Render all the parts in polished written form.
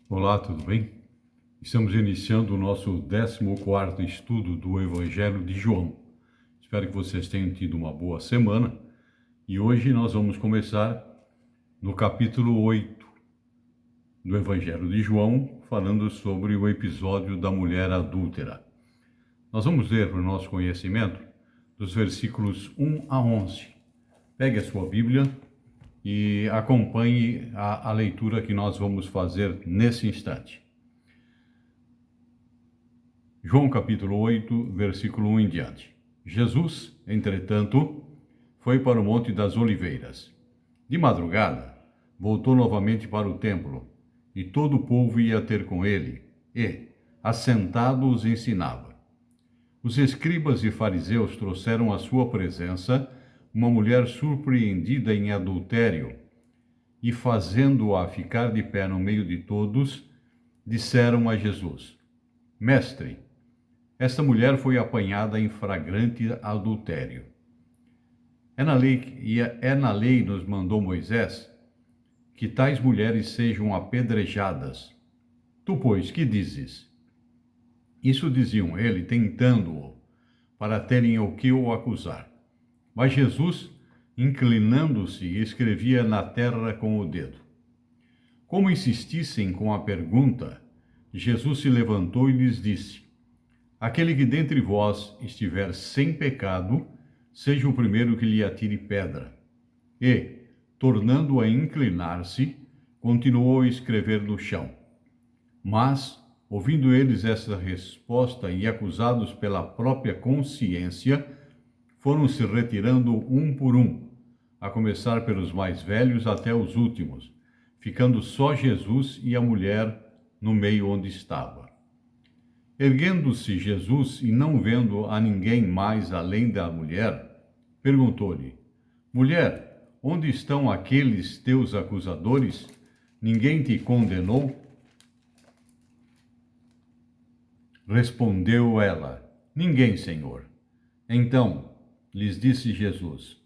Olá, tudo bem? Estamos iniciando o nosso 14º estudo do Evangelho de João. Espero que vocês tenham tido uma boa semana e hoje nós vamos começar no capítulo 8 do Evangelho de João, falando sobre o episódio da mulher adúltera. Nós vamos ler para o nosso conhecimento dos versículos 1 a 11. Pegue a sua Bíblia e acompanhe a leitura que nós vamos fazer nesse instante. João capítulo 8, versículo 1 em diante. Jesus, entretanto, foi para o Monte das Oliveiras. De madrugada, voltou novamente para o templo, e todo o povo ia ter com ele, e, assentado, os ensinava. Os escribas e fariseus trouxeram à sua presença uma mulher surpreendida em adultério, e fazendo-a ficar de pé no meio de todos, disseram a Jesus: Mestre, esta mulher foi apanhada em flagrante adultério. É na lei nos mandou Moisés que tais mulheres sejam apedrejadas. Tu, pois, que dizes? Isso diziam ele, tentando-o, para terem o que o acusar. Mas Jesus, inclinando-se, escrevia na terra com o dedo. Como insistissem com a pergunta, Jesus se levantou e lhes disse: Aquele que dentre vós estiver sem pecado, seja o primeiro que lhe atire pedra. E, tornando a inclinar-se, continuou a escrever no chão. Mas, ouvindo eles essa resposta e acusados pela própria consciência, foram se retirando um por um, a começar pelos mais velhos até os últimos, ficando só Jesus e a mulher no meio onde estava. Erguendo-se Jesus e não vendo a ninguém mais além da mulher, perguntou-lhe: Mulher, onde estão aqueles teus acusadores? Ninguém te condenou? Respondeu ela: Ninguém, Senhor. Então lhes disse Jesus: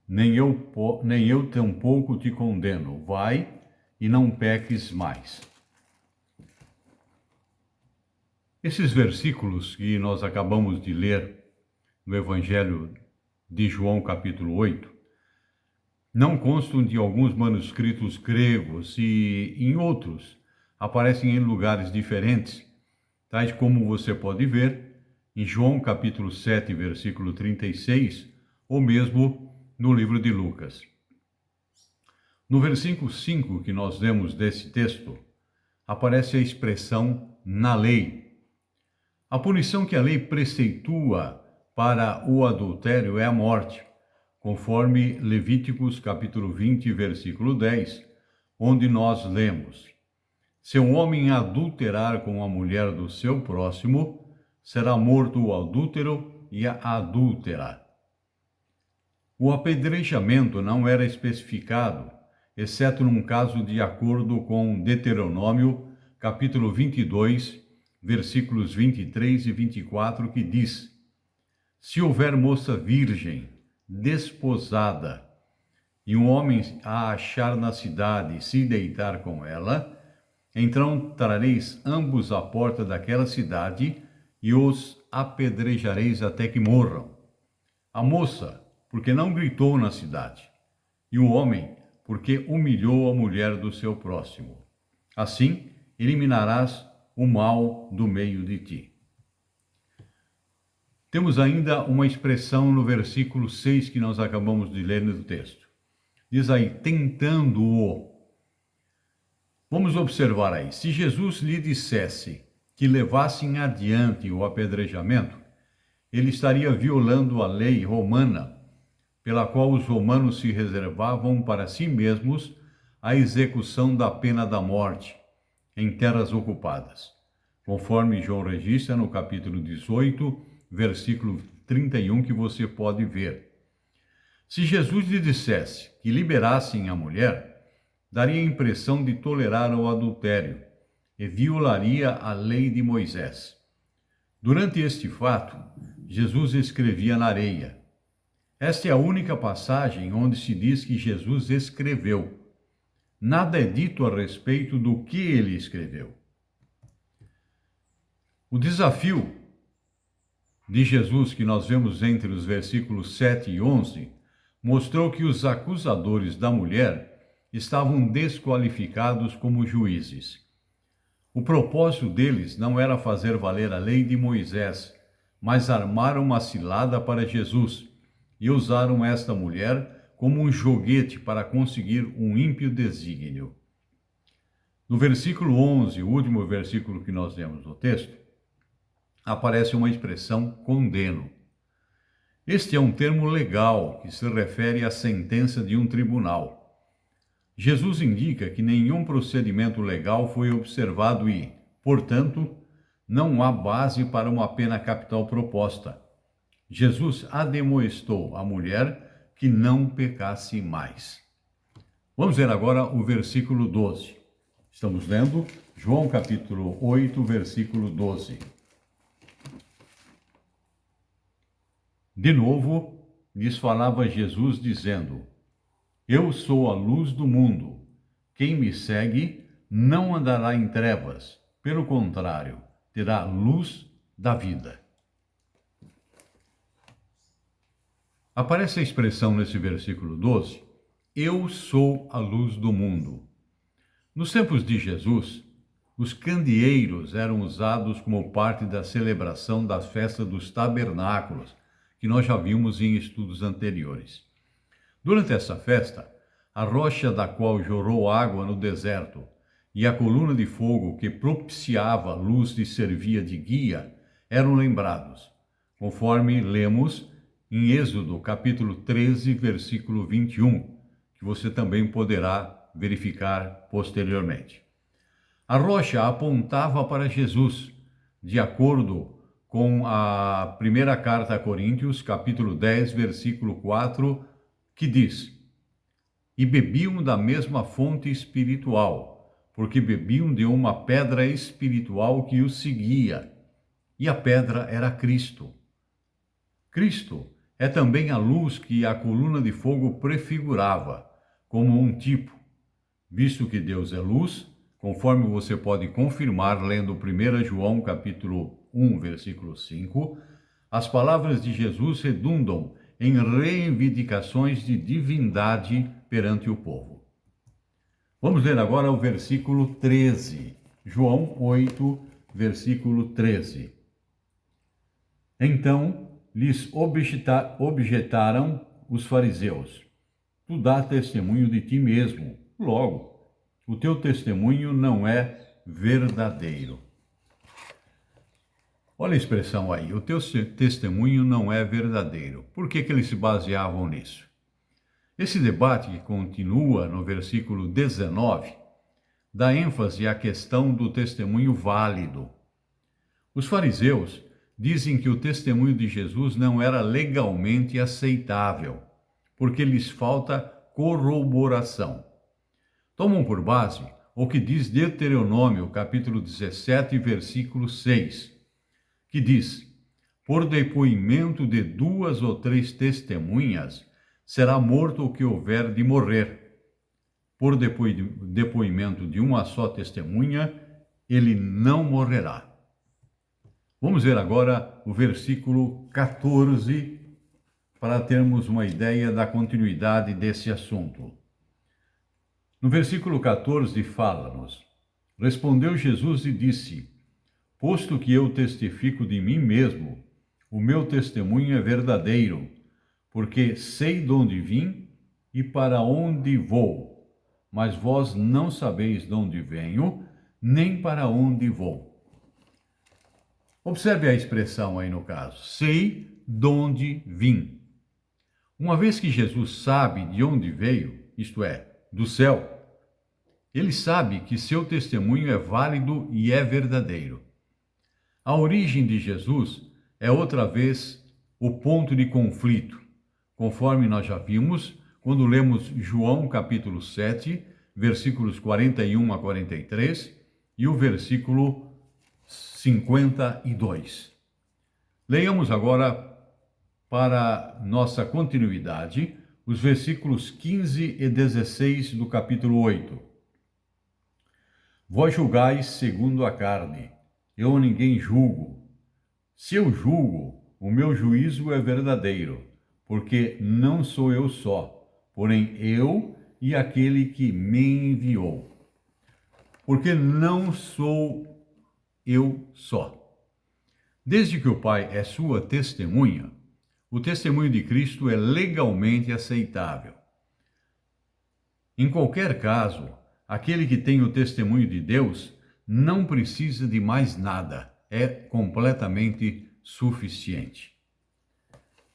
Nem eu tampouco te condeno. Vai e não peques mais. Esses versículos que nós acabamos de ler no Evangelho de João, capítulo 8, não constam de alguns manuscritos gregos e, em outros, aparecem em lugares diferentes, tais como você pode ver em João, capítulo 7, versículo 36, ou mesmo no livro de Lucas. No versículo 5 que nós lemos desse texto, aparece a expressão na lei. A punição que a lei preceitua para o adultério é a morte, conforme Levíticos capítulo 20, versículo 10, onde nós lemos: Se um homem adulterar com a mulher do seu próximo, será morto o adúltero e a adúltera. O apedrejamento não era especificado, exceto num caso de acordo com Deuteronômio capítulo 22, versículos 23 e 24, que diz: Se houver moça virgem, desposada, e um homem a achar na cidade e se deitar com ela, então trareis ambos à porta daquela cidade e os apedrejareis até que morram. A moça, porque não gritou na cidade, e o homem, porque humilhou a mulher do seu próximo. Assim, eliminarás o mal do meio de ti. Temos ainda uma expressão no versículo 6 que nós acabamos de ler no texto. Diz aí, tentando-o. Vamos observar aí, se Jesus lhe dissesse que levassem adiante o apedrejamento, ele estaria violando a lei romana, pela qual os romanos se reservavam para si mesmos a execução da pena da morte em terras ocupadas, conforme João registra no capítulo 18, versículo 31, que você pode ver. Se Jesus lhe dissesse que liberassem a mulher, daria a impressão de tolerar o adultério e violaria a lei de Moisés. Durante este fato, Jesus escrevia na areia. Esta é a única passagem onde se diz que Jesus escreveu. nada é dito a respeito do que ele escreveu. O desafio de Jesus, que nós vemos entre os versículos 7 e 11, mostrou que os acusadores da mulher estavam desqualificados como juízes. O propósito deles não era fazer valer a lei de Moisés, mas armar uma cilada para Jesus e usaram esta mulher como um joguete para conseguir um ímpio desígnio. No versículo 11, o último versículo que nós lemos no texto, aparece uma expressão condeno. Este é um termo legal que se refere à sentença de um tribunal. Jesus indica que nenhum procedimento legal foi observado e, portanto, não há base para uma pena capital proposta. Jesus ademoestou a mulher que não pecasse mais. Vamos ver agora o versículo 12. Estamos lendo João capítulo 8, versículo 12. De novo, lhes falava Jesus dizendo: Eu sou a luz do mundo. Quem me segue não andará em trevas, pelo contrário, terá luz da vida. Aparece a expressão nesse versículo 12, eu sou a luz do mundo. Nos tempos de Jesus, os candeeiros eram usados como parte da celebração da festa dos tabernáculos, que nós já vimos em estudos anteriores. Durante essa festa, a rocha da qual jorrou água no deserto e a coluna de fogo que propiciava a luz e servia de guia eram lembrados, conforme lemos em Êxodo capítulo 13, versículo 21, que você também poderá verificar posteriormente. A rocha apontava para Jesus, de acordo com a primeira carta a Coríntios, capítulo 10, versículo 4, que diz: E bebiam da mesma fonte espiritual, porque bebiam de uma pedra espiritual que os seguia, e a pedra era Cristo. Cristo é também a luz que a coluna de fogo prefigurava, como um tipo. Visto que Deus é luz, conforme você pode confirmar lendo 1 João capítulo 1, versículo 5, as palavras de Jesus redundam em reivindicações de divindade perante o povo. Vamos ler agora o versículo 13. João 8, versículo 13. Então lhes objetaram os fariseus: Tu dá testemunho de ti mesmo, logo, o teu testemunho não é verdadeiro. Olha a expressão aí, o teu testemunho não é verdadeiro. Por que eles se baseavam nisso? Esse debate, que continua no versículo 19, dá ênfase à questão do testemunho válido. Os fariseus dizem que o testemunho de Jesus não era legalmente aceitável, porque lhes falta corroboração. Tomam por base o que diz Deuteronômio, capítulo 17, versículo 6, que diz: Por depoimento de 2 ou 3 testemunhas, será morto o que houver de morrer. Por depoimento de uma só testemunha, ele não morrerá. Vamos ver agora o versículo 14, para termos uma ideia da continuidade desse assunto. No versículo 14 fala-nos: Respondeu Jesus e disse: Posto que eu testifico de mim mesmo, o meu testemunho é verdadeiro, porque sei de onde vim e para onde vou, mas vós não sabeis de onde venho, nem para onde vou. Observe a expressão aí no caso, sei de onde vim. Uma vez que Jesus sabe de onde veio, isto é, do céu, ele sabe que seu testemunho é válido e é verdadeiro. A origem de Jesus é outra vez o ponto de conflito, conforme nós já vimos quando lemos João capítulo 7, versículos 41 a 43 e o versículo 52. Leiamos agora, para nossa continuidade, os versículos 15 e 16 do capítulo 8. Vós julgais segundo a carne, eu ninguém julgo. Se eu julgo, o meu juízo é verdadeiro, porque não sou eu só, porém eu e aquele que me enviou. Porque não sou eu só. Desde que o Pai é sua testemunha, o testemunho de Cristo é legalmente aceitável. Em qualquer caso, aquele que tem o testemunho de Deus não precisa de mais nada, é completamente suficiente.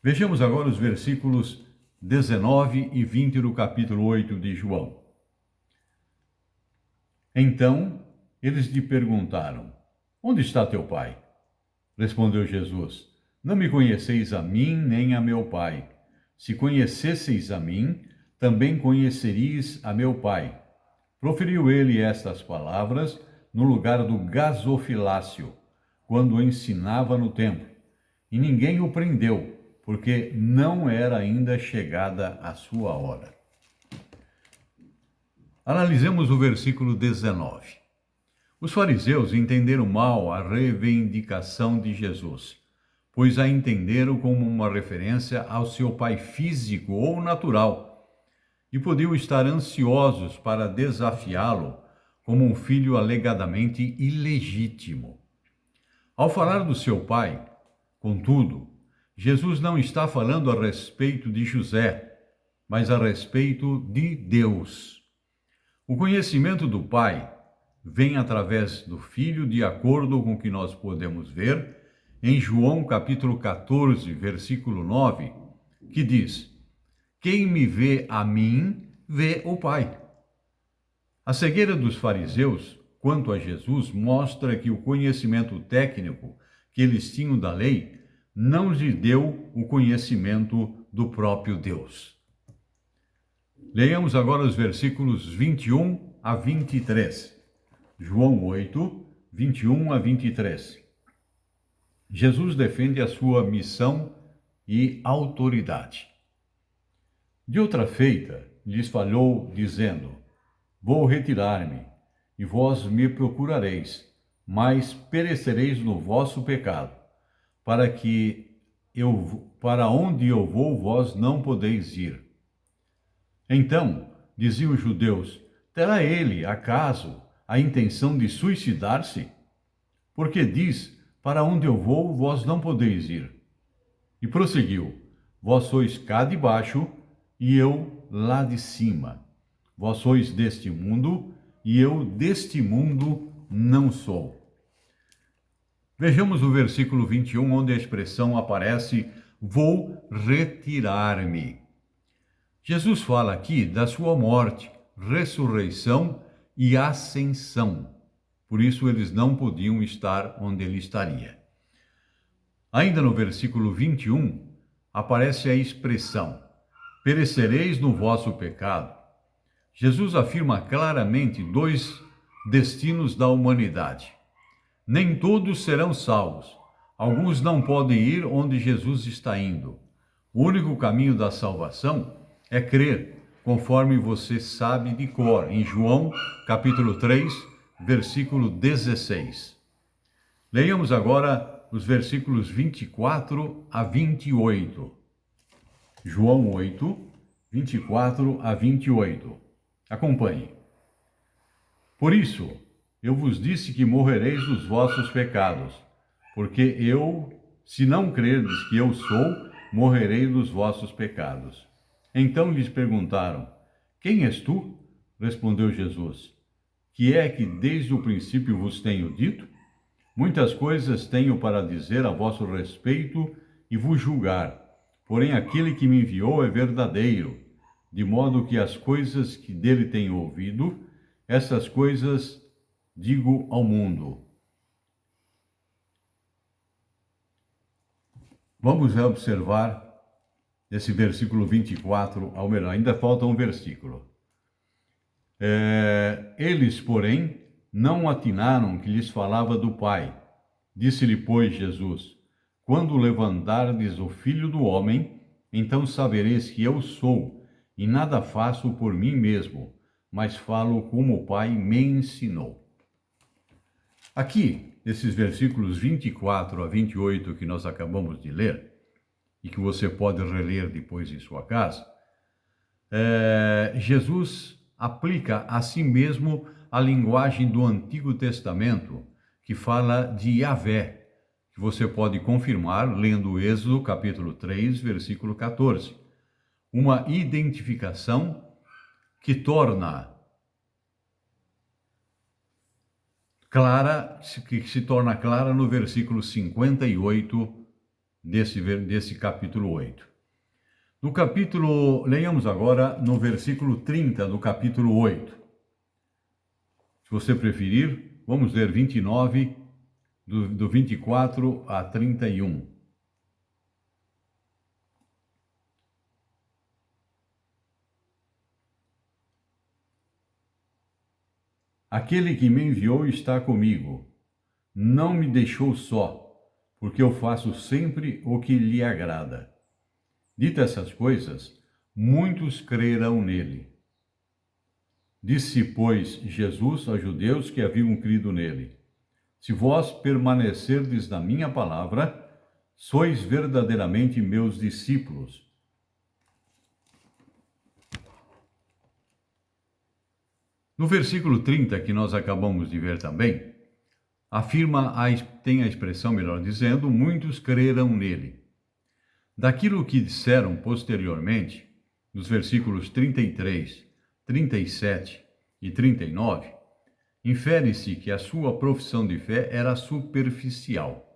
Vejamos agora os versículos 19 e 20 do capítulo 8 de João. Então, eles lhe perguntaram: Onde está teu pai? Respondeu Jesus: Não me conheceis a mim nem a meu pai. Se conhecesseis a mim, também conheceríeis a meu pai. Proferiu ele estas palavras no lugar do gasofilácio, quando ensinava no templo. E ninguém o prendeu, porque não era ainda chegada a sua hora. Analisemos o versículo 19. Os fariseus entenderam mal a reivindicação de Jesus, pois a entenderam como uma referência ao seu pai físico ou natural, e podiam estar ansiosos para desafiá-lo como um filho alegadamente ilegítimo. Ao falar do seu pai, contudo, Jesus não está falando a respeito de José, mas a respeito de Deus. O conhecimento do Pai vem através do Filho, de acordo com o que nós podemos ver em João capítulo 14, versículo 9, que diz: Quem me vê a mim, vê o Pai. A cegueira dos fariseus quanto a Jesus mostra que o conhecimento técnico que eles tinham da lei não lhe deu o conhecimento do próprio Deus. Leiamos agora os versículos 21 a 23. João 8, 21 a 23. Jesus defende a sua missão e autoridade. De outra feita, lhes falou, dizendo: Vou retirar-me, e vós me procurareis, mas perecereis no vosso pecado, para onde eu vou, vós não podeis ir. Então, diziam os judeus: Terá ele, acaso, a intenção de suicidar-se? Porque diz: Para onde eu vou, vós não podeis ir. E prosseguiu: Vós sois cá de baixo, e eu lá de cima. Vós sois deste mundo, e eu deste mundo não sou. Vejamos o versículo 21, onde a expressão aparece: Vou retirar-me. Jesus fala aqui da sua morte, ressurreição e ascensão. Por isso eles não podiam estar onde ele estaria. Ainda no versículo 21, aparece a expressão: perecereis no vosso pecado. Jesus afirma claramente dois destinos da humanidade. Nem todos serão salvos. Alguns não podem ir onde Jesus está indo. O único caminho da salvação é crer, conforme você sabe de cor, em João, capítulo 3, versículo 16. Leiamos agora os versículos 24 a 28. João 8, 24 a 28. Acompanhe. Por isso, eu vos disse que morrereis dos vossos pecados, porque se não crerdes que eu sou, morrerei dos vossos pecados. Então lhes perguntaram: Quem és tu? Respondeu Jesus: Que é que desde o princípio vos tenho dito? Muitas coisas tenho para dizer a vosso respeito e vos julgar, porém aquele que me enviou é verdadeiro, de modo que as coisas que dele tenho ouvido, essas coisas digo ao mundo. Vamos observar esse versículo 24 ao melhor. Ainda falta um versículo. Eles, porém, não atinaram que lhes falava do Pai. Disse-lhe, pois, Jesus: Quando levantardes o Filho do Homem, então sabereis que eu sou, e nada faço por mim mesmo, mas falo como o Pai me ensinou. Aqui, nesses versículos 24 a 28 que nós acabamos de ler, e que você pode reler depois em sua casa, Jesus aplica a si mesmo a linguagem do Antigo Testamento, que fala de Yahvé, que você pode confirmar lendo Êxodo capítulo 3, versículo 14. Uma identificação que se torna clara no versículo 58 desse capítulo 8. Leiamos agora no versículo 30 do capítulo 8. Se você preferir, vamos ler 29, do 24 a 31. Aquele que me enviou está comigo. Não me deixou só, porque eu faço sempre o que lhe agrada. Dito essas coisas, muitos crerão nele. Disse, pois, Jesus aos judeus que haviam crido nele: Se vós permanecerdes na minha palavra, sois verdadeiramente meus discípulos. No versículo 30, que nós acabamos de ver também, tem a expressão, melhor dizendo, muitos crerão nele. Daquilo que disseram posteriormente, nos versículos 33, 37 e 39, infere-se que a sua profissão de fé era superficial.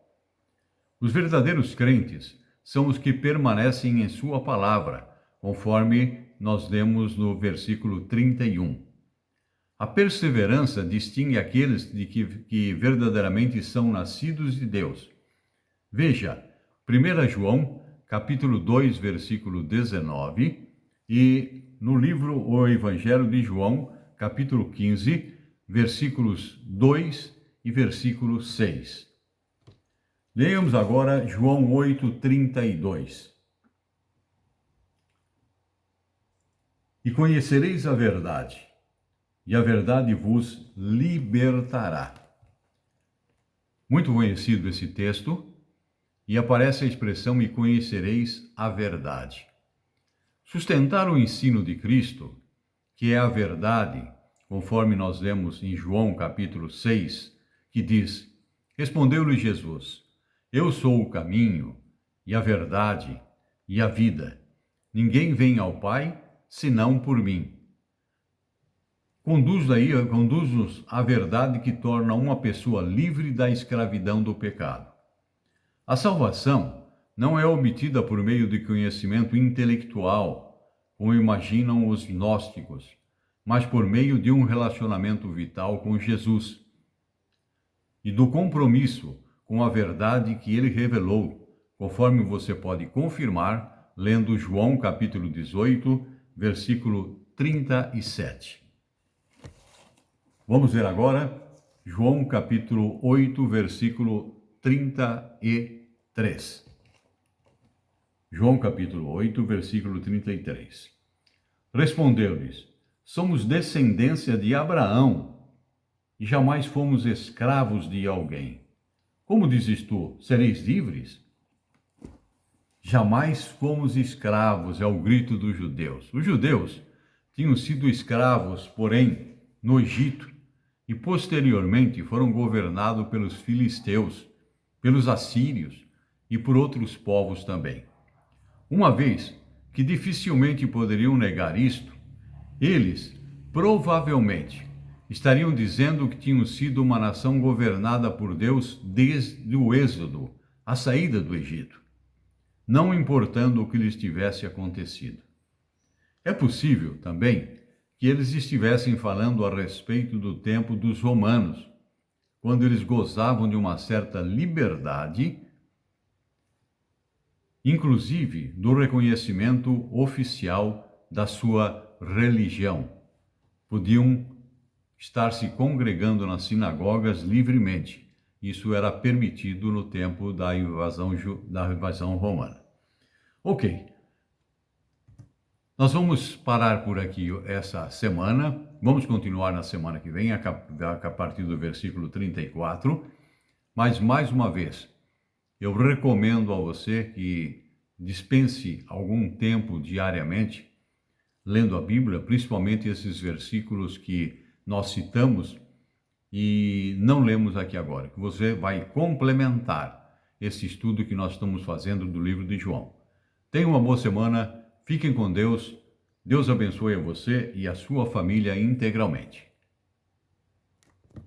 Os verdadeiros crentes são os que permanecem em sua palavra, conforme nós lemos no versículo 31. A perseverança distingue aqueles que verdadeiramente são nascidos de Deus. Veja, 1 João, capítulo 2, versículo 19, e no livro O Evangelho de João, capítulo 15, versículos 2 e versículo 6. Leiamos agora João 8:32. E conhecereis a verdade, e a verdade vos libertará. Muito conhecido esse texto, e aparece a expressão e conhecereis a verdade. Sustentar o ensino de Cristo, que é a verdade, conforme nós lemos em João capítulo 6, que diz: Respondeu-lhe Jesus: Eu sou o caminho, e a verdade, e a vida. Ninguém vem ao Pai, senão por mim. Conduz-nos à verdade que torna uma pessoa livre da escravidão do pecado. A salvação não é obtida por meio de conhecimento intelectual, como imaginam os gnósticos, mas por meio de um relacionamento vital com Jesus e do compromisso com a verdade que ele revelou, conforme você pode confirmar lendo João capítulo 18, versículo 37. Vamos ver agora João capítulo 8, versículo 33. João capítulo 8, versículo 33. Respondeu-lhes: Somos descendência de Abraão e jamais fomos escravos de alguém. Como dizes tu, sereis livres? Jamais fomos escravos, é o grito dos judeus. Os judeus tinham sido escravos, porém, no Egito, e posteriormente foram governados pelos filisteus, pelos assírios e por outros povos também. Uma vez que dificilmente poderiam negar isto, eles provavelmente estariam dizendo que tinham sido uma nação governada por Deus desde o Êxodo, a saída do Egito, não importando o que lhes tivesse acontecido. É possível também que eles estivessem falando a respeito do tempo dos romanos, quando eles gozavam de uma certa liberdade, inclusive do reconhecimento oficial da sua religião. Podiam estar se congregando nas sinagogas livremente. Isso era permitido no tempo da invasão romana. Ok. Nós vamos parar por aqui essa semana, vamos continuar na semana que vem, a partir do versículo 34, mas mais uma vez, eu recomendo a você que dispense algum tempo diariamente lendo a Bíblia, principalmente esses versículos que nós citamos e não lemos aqui agora, que você vai complementar esse estudo que nós estamos fazendo do livro de João. Tenha uma boa semana, fiquem com Deus, Deus abençoe a você e a sua família integralmente.